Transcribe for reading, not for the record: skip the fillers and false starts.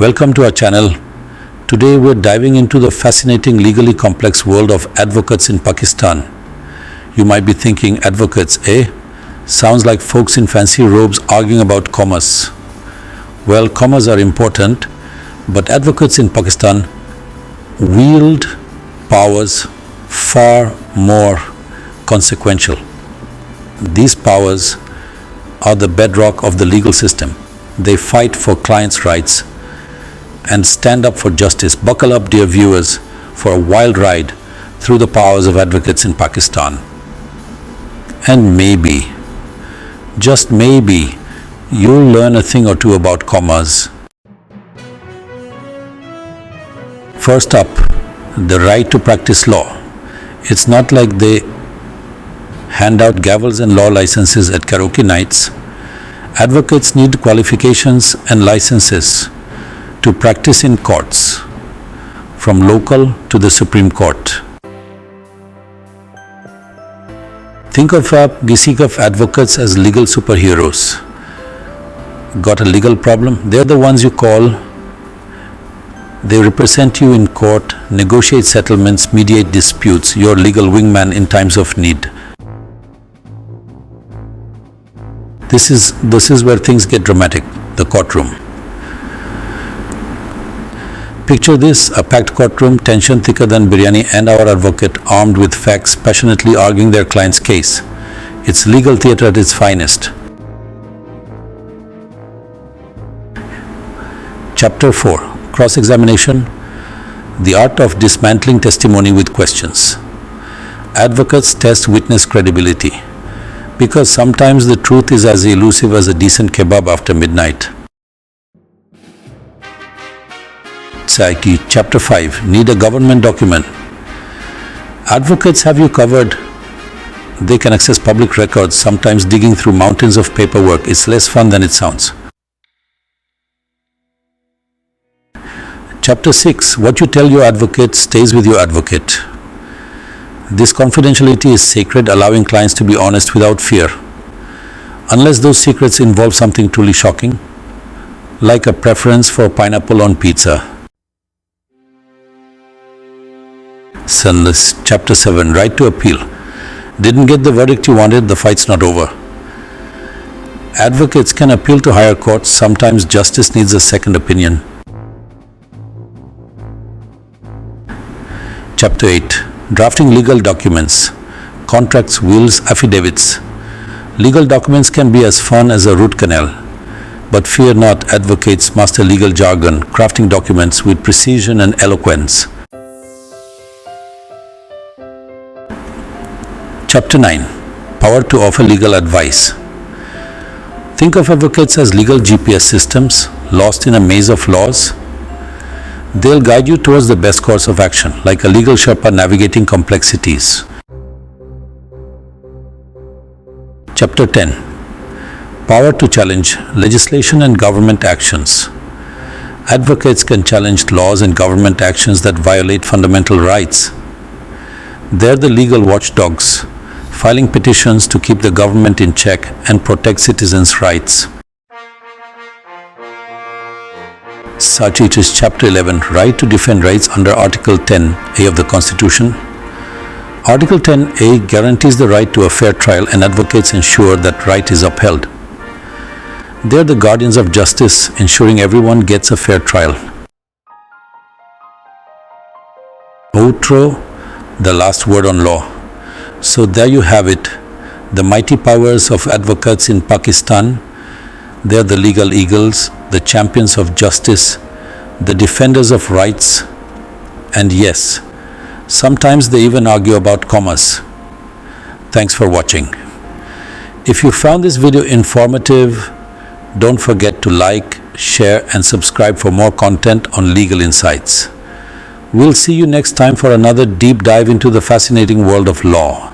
Welcome to our channel. Today we're diving into the fascinating legally complex world of advocates in Pakistan. You might be thinking, advocates, eh? Sounds like folks in fancy robes arguing about commerce. Well, commerce are important, but advocates in Pakistan wield powers far more consequential. These powers are the bedrock of the legal system. They fight for clients' rights and stand up for justice. Buckle up, dear viewers, for a wild ride through the powers of advocates in Pakistan. And maybe, just maybe, you'll learn a thing or two about commerce. First up, the right to practice law. It's not like they hand out gavels and law licenses at karaoke nights. Advocates need qualifications and licenses to practice in courts, from local to the Supreme Court. Think of a gisiq of advocates as legal superheroes. Got a legal problem? They're the ones you call. They represent you in court, negotiate settlements, mediate disputes, your legal wingman in times of need. This is where things get dramatic, the courtroom. Picture this, a packed courtroom, tension thicker than biryani, and our advocate armed with facts, passionately arguing their client's case. It's legal theatre at its finest. Chapter 4. Cross-examination. The art of dismantling testimony with questions. Advocates test witness credibility, because sometimes the truth is as elusive as a decent kebab after midnight. Psyche. Chapter 5. Need a government document. Advocates have you covered. They can access public records, sometimes digging through mountains of paperwork. It's less fun than it sounds. Chapter 6. What you tell your advocate stays with your advocate. This confidentiality is sacred, allowing clients to be honest without fear. Unless those secrets involve something truly shocking, like a preference for pineapple on pizza. Sunless. Chapter 7. Right to appeal. Didn't get the verdict you wanted, the fight's not over. Advocates can appeal to higher courts. Sometimes justice needs a second opinion. Chapter 8. Drafting legal documents. Contracts, wills, affidavits. Legal documents can be as fun as a root canal. But fear not, advocates master legal jargon, crafting documents with precision and eloquence. Chapter 9. Power to offer legal advice. Think of advocates as legal GPS systems, lost in a maze of laws. They'll guide you towards the best course of action, like a legal Sherpa navigating complexities. Chapter 10. Power to challenge legislation and government actions. Advocates can challenge laws and government actions that violate fundamental rights. They're the legal watchdogs, filing petitions to keep the government in check and protect citizens' rights. Such it is Chapter 11, Right to defend rights under Article 10A of the Constitution. Article 10A guarantees the right to a fair trial, and advocates ensure that right is upheld. They are the guardians of justice, ensuring everyone gets a fair trial. Outro, the last word on law. So there you have it, the mighty powers of advocates in Pakistan. They are the legal eagles, the champions of justice, the defenders of rights, and yes, sometimes they even argue about commerce. Thanks for watching. If you found this video informative, don't forget to like, share, and subscribe for more content on legal insights. We'll see you next time for another deep dive into the fascinating world of law.